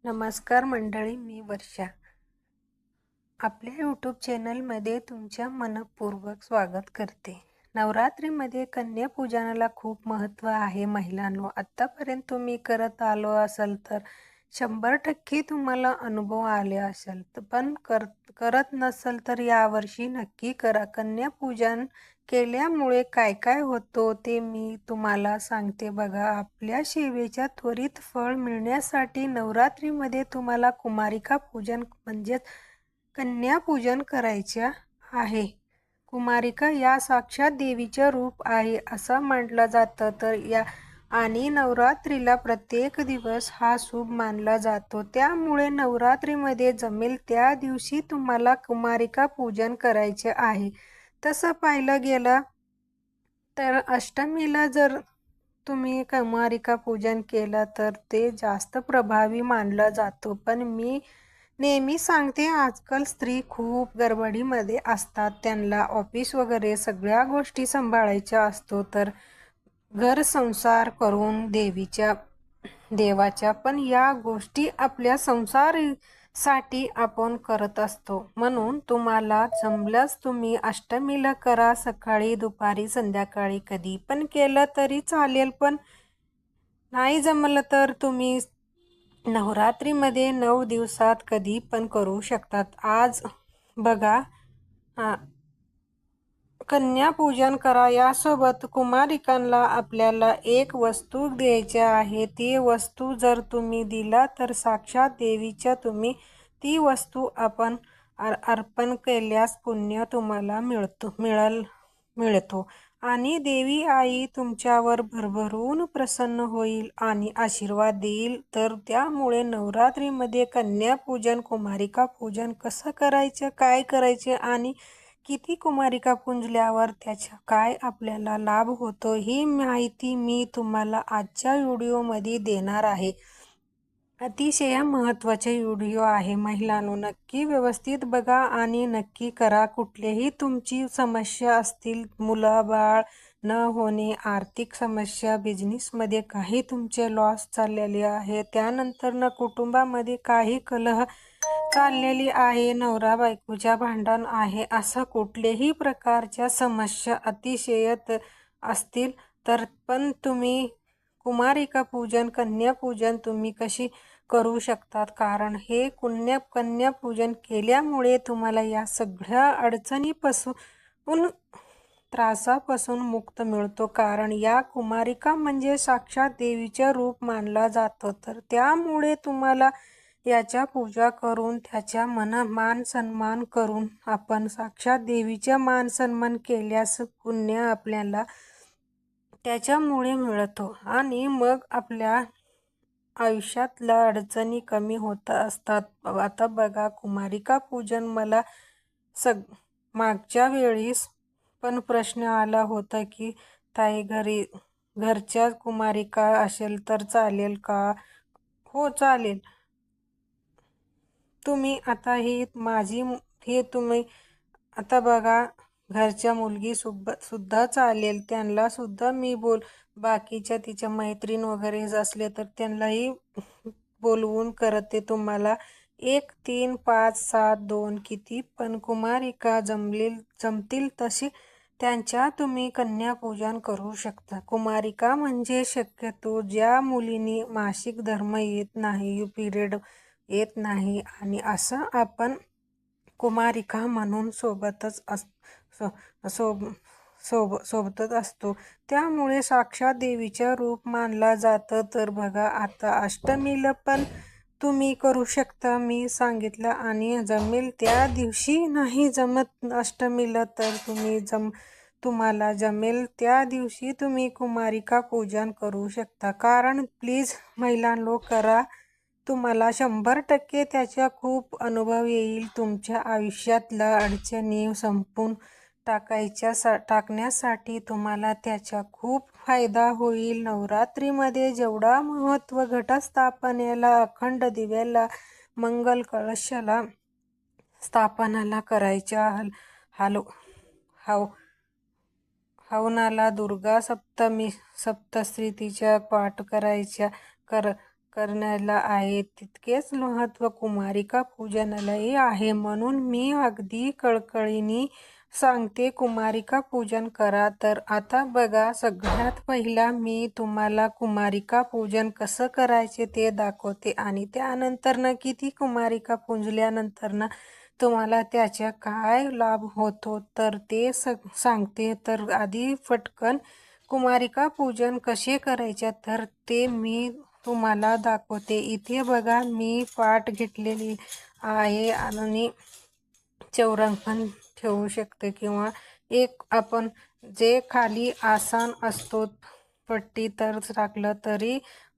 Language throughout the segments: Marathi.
नमस्कार मंडळी, मी वर्षा. आपल्या यूट्यूब चॅनलमध्ये तुमच्या मनपूर्वक स्वागत करते. नवरात्रीमध्ये कन्यापूजनाला खूप महत्त्व आहे महिलांनो. आत्तापर्यंत तुम्ही करत आलो असाल तर 100% तुम्हाला अनुभव आले असेल, पण करत नसेल तर यावर्षी नक्की करा. कन्यापूजन केल्यामुळे काय काय होतो ते मी तुम्हाला सांगते बघा. आपल्या सेवेच्या त्वरित फळ मिळण्यासाठी नवरात्रीमध्ये तुम्हाला कुमारिका पूजन म्हणजेच कन्यापूजन करायचे आहे. कुमारिका या साक्षात देवीचे रूप आहे असं म्हटलं जातं. तर या आणि नवरात्रीला प्रत्येक दिवस हा शुभ मानला जातो. त्यामुळे नवरात्रीमध्ये जमेल त्या दिवशी तुम्हाला कुमारिका पूजन करायचे आहे. तसं पाहिलं गेलं तर अष्टमीला जर तुम्ही कुमारिका पूजन केलं तर ते जास्त प्रभावी मानलं जातो. पण मी नेहमी सांगते, आजकाल स्त्री खूप गडबडीमध्ये असतात. त्यांना ऑफिस वगैरे सगळ्या गोष्टी सांभाळायच्या असतो. तर घर संसार करून देवाच्या पण या गोष्टी आपल्या संसारासाठी आपण करत असतो. म्हणून तुम्हाला जमल्यास तुम्ही अष्टमीला करा. सकाळी, दुपारी, संध्याकाळी कधी पण केलं तरी चालेल. पण नाही जमलं तर तुम्ही नवरात्रीमध्ये 9 दिवसात कधी पण करू शकतात. आज बघा, कन्यापूजन करा. यासोबत कुमारिकांना आपल्याला एक वस्तू द्यायची आहे. ती वस्तू जर तुम्ही दिला तर साक्षात देवीच्या तुम्ही ती वस्तू आपण अर्पण केल्यास पुण्य तुम्हाला मिळतो आणि देवी आई तुमच्यावर भरभरून प्रसन्न होईल आणि आशीर्वाद देईल. तर त्यामुळे नवरात्रीमध्ये कन्यापूजन, कुमारिका पूजन कसं करायचं, काय करायचे आणि किती कुमारिका पुंजल्यावर त्याचा काय आपल्याला लाभ होतो ही माहिती मी तुम्हाला आजच्या व्हिडिओमध्ये देणार आहे. अतिशय महत्त्वाचे व्हिडिओ आहे महिलांनो. नक्की व्यवस्थित बघा आणि नक्की करा. कुठलीही तुमची समस्या असतील, मुलं-बाळ न होणे, आर्थिक समस्या, बिझनेसमध्ये काही तुमचे लॉस चाललेले आहे, त्यानंतर कुटुंबामध्ये काही कलह चाललेली आहे, नवरा बायकोच्या भांडण आहे, असं कुठल्याही प्रकारच्या समस्या अतिशयत असतील तर पण तुम्ही कुमारिका पूजन, कन्यापूजन तुम्ही कशी करू शकतात. कारण हे कन्यापूजन केल्यामुळे तुम्हाला या सगळ्या अडचणीपासून, त्रासापासून मुक्त मिळतो. कारण या कुमारिका म्हणजे साक्षात देवीचे रूप मानला जातो. तर त्यामुळे तुम्हाला याच्या पूजा करून त्याच्या मान सन्मान करून आपण साक्षात देवीचा मान सन्मान केल्यास पुण्य आपल्याला त्याच्यामुळे मिळतो आणि मग आपल्या आयुष्यातल्या अडचणी कमी होत असतात. आता बघा, कुमारिका पूजन मला मागच्या वेळेस पण प्रश्न आला होता की ताई घरच्या कुमारिका असेल तर चालेल का? हो चालेल. तुम्ही आता हे तुम्ही आता बघा, घरच्या मुलगी सुद्धा चालेल. त्यांना सुद्धा मी बाकीच्या तिच्या मैत्रीण वगैरे असले तर त्यांनाही बोलवून करते. तुम्हाला 1, 3, 5, 7, 2 किती पण कुमारिका जमतील तशी त्यांच्या तुम्ही कन्यापूजन करू शकता. कुमारिका म्हणजे शक्यतो ज्या मुलींनी मासिक धर्म येत नाही, पिरियड येत नाही आणि असं आपण कुमारिका म्हणून सोबतच असतो. त्यामुळे साक्षात देवीचे रूप मानला जातं. तर बघा, आता अष्टमीला पण तुम्ही करू शकता मी सांगितलं आणि जमेल त्या दिवशी. नाही जमत अष्टमीला तर तुम्हाला जमेल त्या दिवशी तुम्ही कुमारिका पूजन करू शकता. कारण प्लीज महिलांनो करा. तुम्हाला 100% त्याचा खूप अनुभव येईल. तुमच्या आयुष्यातल्या अडचणी संपून टाकण्यासाठी तुम्हाला त्याचा खूप फायदा होईल. नवरात्रीमध्ये जेवढा महत्त्व घटस्थापनेला, अखंड दिव्याला, मंगल कळशाला स्थापनाला करायच्या, हवनाला, दुर्गा सप्तशतीचा पाठ करायच्या, करण्याला आहे तितकेच महत्त्व कुमारिका पूजनालाही आहे. म्हणून मी अगदी कळकळीने सांगते, कुमारिका पूजन करा. तर आता बघा, सगळ्यात पहिला मी तुम्हाला कुमारिका पूजन कसं करायचे ते दाखवते आणि त्यानंतर किती कुमारिका पूजल्यानंतर तुम्हाला त्याचा काय लाभ होतो तर ते सांगते. तर आधी पटकन कुमारिका पूजन कसे करायचे तर ते मी तुम्हाला दाखवते. इथे बघा, मी पाट घेतलेली आहे आणि चौरंग पण ठेवू शकते किंवा एक आपण जे खाली आसन असतो पट्टी तर टाकलं तरी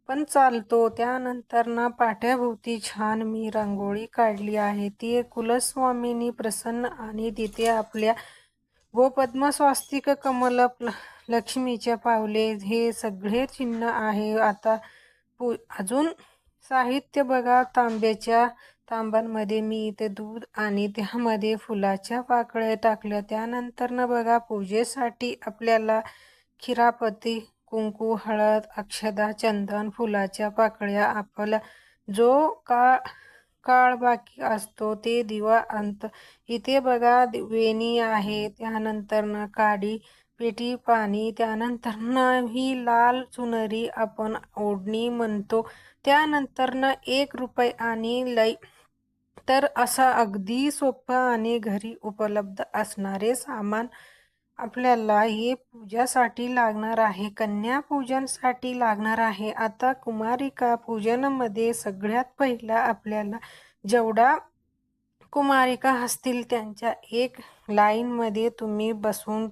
पण चालतो. त्यानंतर पाट्याभोवती छान मी रांगोळी काढली आहे. ती कुलस्वामिनी प्रसन्न आणि तिथे आपल्या गोपद्म स्वास्तिक कमल लक्ष्मीच्या पावले हे सगळे चिन्ह आहे. आता अजून साहित्य बघा, तांब्यांमध्ये मी इथे दूध आणि त्यामध्ये फुलाच्या पाकळ्या टाकल्या. त्यानंतर बघा, पूजेसाठी आपल्याला खिरापती, कुंकू, हळद, अक्षदा, चंदन, फुलाच्या पाकळ्या, आपला जो काळ बाकी असतो ते दिवा अंत. इथे बघा, वेणी आहे. त्यानंतर काडी पेटी, पाणी. त्यानंतर ही लाल चुनरी आपण ओढणी म्हणतो. त्यानंतर 1 रुपये आणि लई. तर असा अगदी सोपं आणि घरी उपलब्ध असणारे सामान आपल्याला हे पूजासाठी लागणार आहे, कन्या पूजनसाठी लागणार आहे. आता कुमारिका पूजनामध्ये सगळ्यात पहिला आपल्याला जेवढा कुमारिका असतील त्यांच्या एक लाईनमध्ये तुम्ही बसून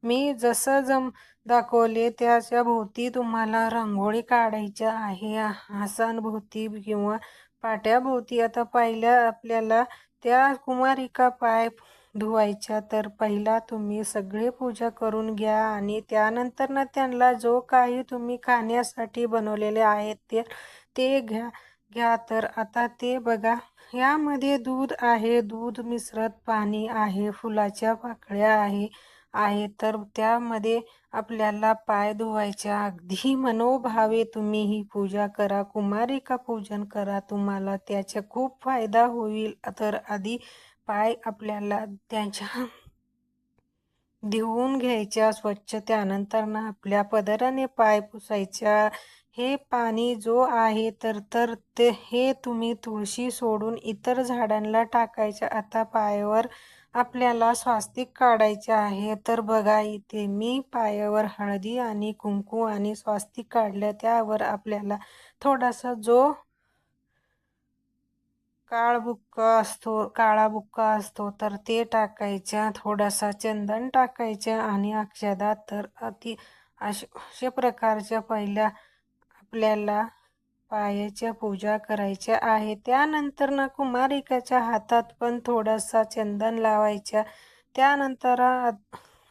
मी जसं दाखवले त्याच्या भोवती तुम्हाला रांगोळी काढायच्या आहे. आसनाभोवती किंवा पाट्याभोवती. आता पहिल्या आपल्याला त्या कुमारिका पाय धुवायच्या. तर पहिला तुम्ही सगळे पूजा करून घ्या आणि त्यानंतर त्यांना जो काही तुम्ही खाण्यासाठी बनवलेले आहेत ते घ्या. तर आता ते बघा, यामध्ये दूध आहे, दूध मिश्रित पाणी आहे, फुलाच्या पाकळ्या आहे. तर त्यामध्ये आपल्याला पाय धुवायच्या. अगदी मनोभावे तुम्ही ही पूजा करा, कुमारिका पूजन करा, तुम्हाला त्याचा खूप फायदा होईल. तर आधी पाय आपल्याला त्यांच्या धुवून घ्यायच्या स्वच्छ. त्यानंतर आपल्या पदराने पाय पुसायच्या. हे पाणी जो आहे तर हे तुम्ही तुळशी सोडून इतर झाडांना टाकायचं. आता पायावर आपल्याला स्वास्तिक काढायचे आहे. तर बघा, इथे मी पायावर हळदी आणि कुंकू आणि स्वास्तिक काढलं. त्यावर आपल्याला थोडासा जो काळा बुक्का असतो तर ते टाकायचा, थोडासा चंदन टाकायचं आणि अक्षदा. तर अशा प्रकारच्या पहिल्या आपल्याला पायाच्या पूजा करायच्या आहे. त्यानंतर कुमारिकाच्या हातात पण थोडासा चंदन लावायच्या. त्यानंतर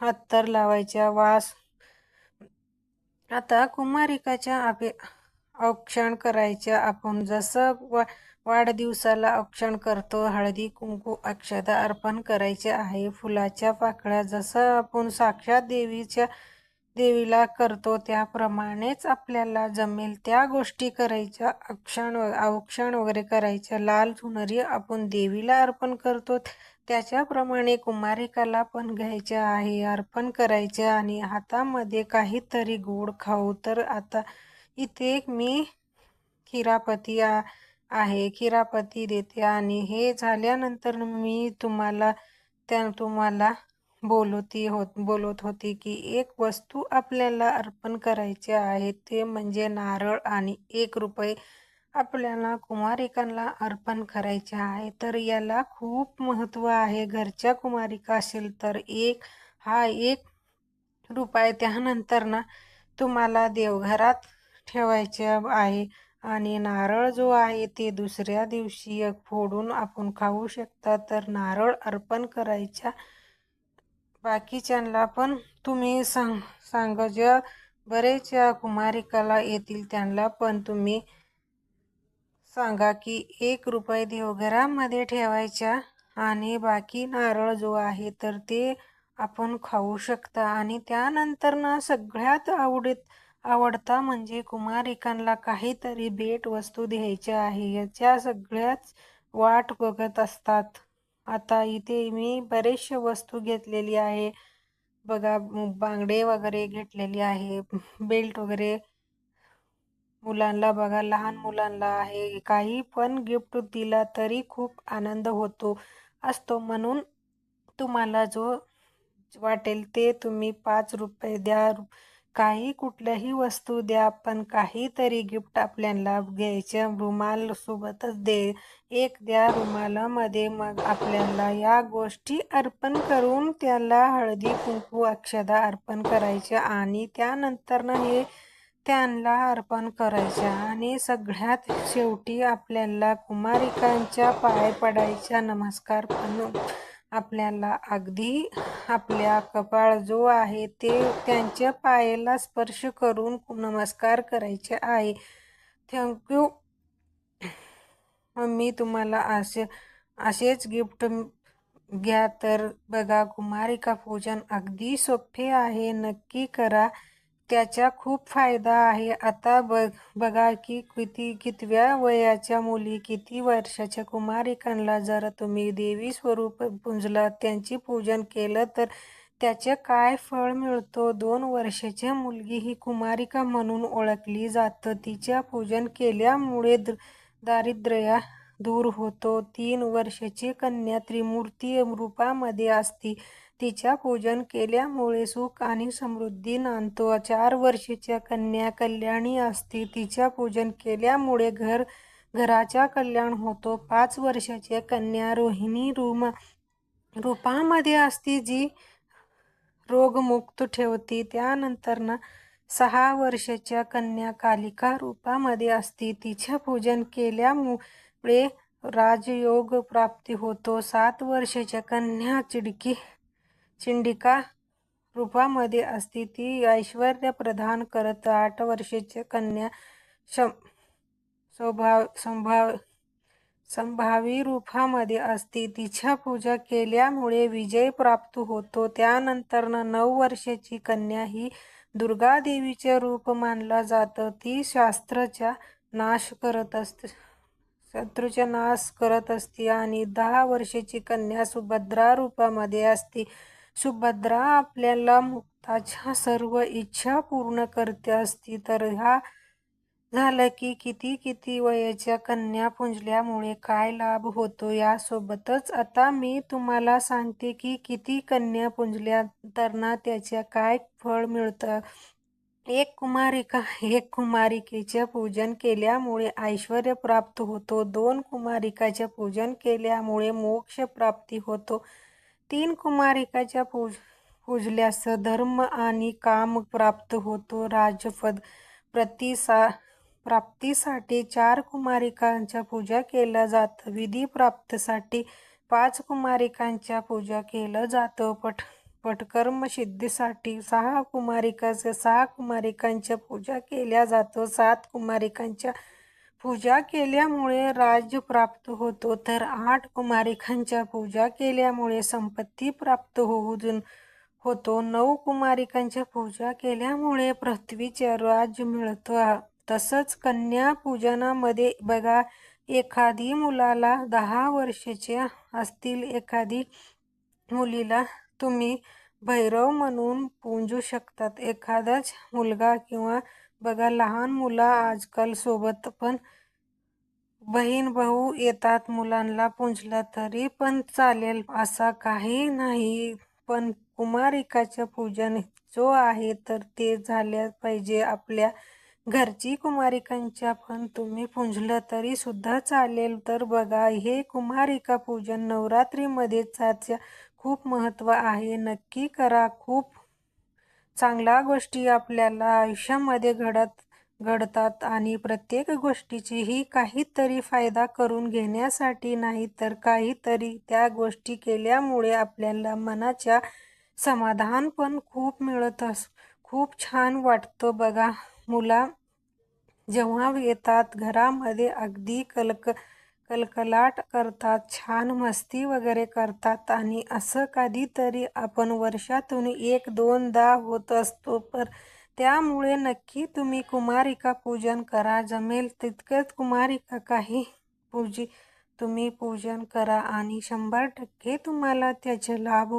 अत्तर लावायच्या. वास. आता कुमारिकाच्या औक्षण करायच्या. आपण जसं वाढदिवसाला औक्षण करतो, हळदी कुंकू अक्षदा अर्पण करायचे आहे. फुलाच्या पाकळ्या जसं आपण साक्षात देवीला करतो त्याप्रमाणेच आपल्याला जमेल त्या गोष्टी करायच्या. औक्षण वगैरे करायच्या. लाल चुनरी आपण देवीला अर्पण करतो त्याच्याप्रमाणे कुमारिकाला पण घ्यायचे आहे, अर्पण करायचे आणि हातामध्ये काहीतरी गोड खाऊ. तर आता इथे मी खिरापती आहे, खिरापती देते आणि हे झाल्यानंतर मी तुम्हाला बोलत होती की एक वस्तू आपल्याला अर्पण करायची आहे, ते म्हणजे नारळ आणि 1 रुपये आपल्याला कुमारिकांना अर्पण करायचे आहे. तर याला खूप महत्त्व आहे. घरच्या कुमारिका असेल तर 1 रुपये त्यानंतर तुम्हाला देवघरात ठेवायचे आहे आणि नारळ जो आहे ते दुसऱ्या दिवशी फोडून आपण खाऊ शकता. तर नारळ अर्पण करायच्या. बाकीच्यांना पण तुम्ही ज्या बरेच कुमारिकाला येतील त्यांना पण तुम्ही सांगा की 1 रुपये देवघरामध्ये ठेवायच्या आणि बाकी नारळ जो आहे तर ते आपण खाऊ शकता. आणि त्यानंतर सगळ्यात आवडता म्हणजे कुमारिकांना काहीतरी भेटवस्तू द्यायची आहे याच्या सगळ्याच वाट बघत असतात. आता इथे मी बरेचशे वस्तू घेतलेली आहे बघा. बांगडे वगैरे घेतलेली आहे, बेल्ट वगैरे मुलांना बघा, लहान मुलांना आहे. काही पण गिफ्ट दिला तरी खूप आनंद असतो. म्हणून तुम्हाला जो वाटेल ते तुम्ही 5 रुपये द्या, काही कुठल्याही वस्तू द्या, पण काहीतरी गिफ्ट आपल्याला घ्यायचं. रुमाल सोबतच एक द्या रुमालामध्ये. मग आपल्याला या गोष्टी अर्पण करून त्याला हळदी कुंकू अक्षदा अर्पण करायच्या आणि त्यानंतर हे त्यांना अर्पण करायच्या आणि सगळ्यात शेवटी आपल्याला कुमारिकांच्या पाय पडायच्या. नमस्कार पण आपल्याला अगदी आपल्या कपाळ जो आहे ते त्यांच्या पायाला स्पर्श करून नमस्कार करायचे आहे. थँक्यू. मी तुम्हाला असेच गिफ्ट घ्या. तर बघा, कुमारिका पूजन अगदी सोपे आहे, नक्की करा. त्याचा खूप फायदा आहे. आता बघा की कितव्या वयाच्या मुली, किती वर्षाच्या कुमारिकांना जर तुम्ही देवी स्वरूप पूजला, त्यांची पूजन केलं तर त्याचे काय फळ मिळतो. 2 वर्षाची मुलगी ही कुमारिका म्हणून ओळखली जातं. तिच्या पूजन केल्यामुळे दारिद्र्य दूर होतो. 3 वर्षाची कन्या त्रिमूर्ती रूपामध्ये असते. तिच्या पूजन केल्यामुळे सुख आणि समृद्धी नांदतो. 4 वर्षाच्या कन्या कल्याणी असते. तिच्या पूजन केल्यामुळे घराचा कल्याण होतो. 5 वर्षाची कन्या रोहिणी रूपामध्ये असते, जी रोगमुक्त ठेवते. त्यानंतर 6 वर्षाच्या कन्या कालिका रूपामध्ये असते. तिच्या पूजन केल्यामुळे राजयोग प्राप्ती होतो. 7 वर्षाच्या कन्या चिंडिका रूपामध्ये असते. ती ऐश्वर्य प्रदान करत. 8 वर्षाच्या कन्या संभावी रूपामध्ये असते. तिच्या पूजा केल्यामुळे विजय प्राप्त होतो. त्यानंतर 9 वर्षाची कन्या ही दुर्गा देवीचे रूप मानलं जातं. ती शत्रूचा नाश करत असते. आणि 10 वर्षाची कन्या सुभद्रा रूपामध्ये असते. सुभद्रा आपल्याला मुक्ताच्या सर्व इच्छा पूर्ण करते असते. तर ह्या झालं की किती वयाच्या कन्या पूजल्यामुळे काय लाभ होतो. यासोबतच आता मी तुम्हाला सांगते की किती कन्या पूजल्या तर त्याच्या काय फळ मिळतं. एक कुमारिकेचे पूजन केल्यामुळे ऐश्वर्य प्राप्त होतो. 2 कुमारिकाचे पूजन केल्यामुळे मोक्ष प्राप्ती होतो. 3 कुमारिकाच्या पूजल्यास धर्म आणि काम प्राप्त होतो. राजपद प्राप्तीसाठी 4 कुमारिकांच्या पूजा केल्या जातं. विधी प्राप्तीसाठी 5 कुमारिकांच्या पूजा केलं जातं. पटकर्म सिद्धीसाठी 6 कुमारिकांच्या पूजा केल्या जातो. 7 कुमारिकांच्या पूजा केल्यामुळे राज्य प्राप्त होतो. तर 8 कुमारिकांच्या पूजा केल्यामुळे संपत्ती प्राप्त होतो. 9 कुमारिकांच्या पूजा केल्यामुळे पृथ्वीचे राज्य मिळतं. तसंच कन्या पूजनामध्ये बघा, एखादी मुलाला 10 वर्षाचे असतील, एखादी मुलीला तुम्ही भैरव म्हणून पूजू शकतात. एखादाच मुलगा किंवा बघा लहान मुलं आजकाल सोबत पण बहीण भाऊ येतात, मुलांना पूजलं तरी पण चालेल, असं काही नाही. पण कुमारिकाचं पूजन जो आहे तर ते झालं पाहिजे. आपल्या घरची कुमारिकांच्या पण तुम्ही पूजलं तरी सुद्धा चालेल. तर बघा, हे कुमारिका पूजन नवरात्रीमध्ये त्याचं खूप महत्त्व आहे. नक्की करा. खूप चांगल्या गोष्टी आपल्याला आयुष्यामध्ये घडतात आणि प्रत्येक गोष्टीचीही काहीतरी फायदा करून घेण्यासाठी नाही तर काहीतरी त्या गोष्टी केल्यामुळे आपल्याला मनाच्या समाधान पण खूप खूप छान वाटतं. बघा, मुला जेव्हा येतात घरामध्ये अगदी कलकलाट करतात, छान मस्ती वगैरे करतात. आणि असं कधीतरी आपण वर्षातून 1-2दा होत असतो. पण त्यामुळे नक्की तुम्ही कुमारिका पूजन करा. जमेल तितकंच कुमारिका काही तुम्ही पूजन करा आणि 100% तुम्हाला त्याचे लाभ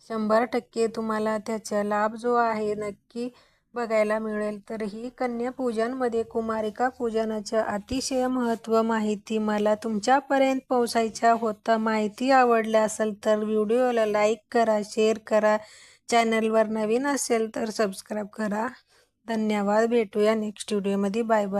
100% तुम्हाला त्याचा लाभ जो आहे नक्की बघायला मिळेल. तर ही कन्या पूजनमध्ये कुमारिका पूजनाचं अतिशय महत्त्व माहिती मला तुमच्यापर्यंत पोहोचायच्या होता. माहिती आवडल्या असेल तर व्हिडिओला लाईक करा, शेअर करा. चॅनलवर नवीन असेल तर सबस्क्राईब करा. धन्यवाद. भेटूया नेक्स्ट व्हिडिओमध्ये. Bye bye.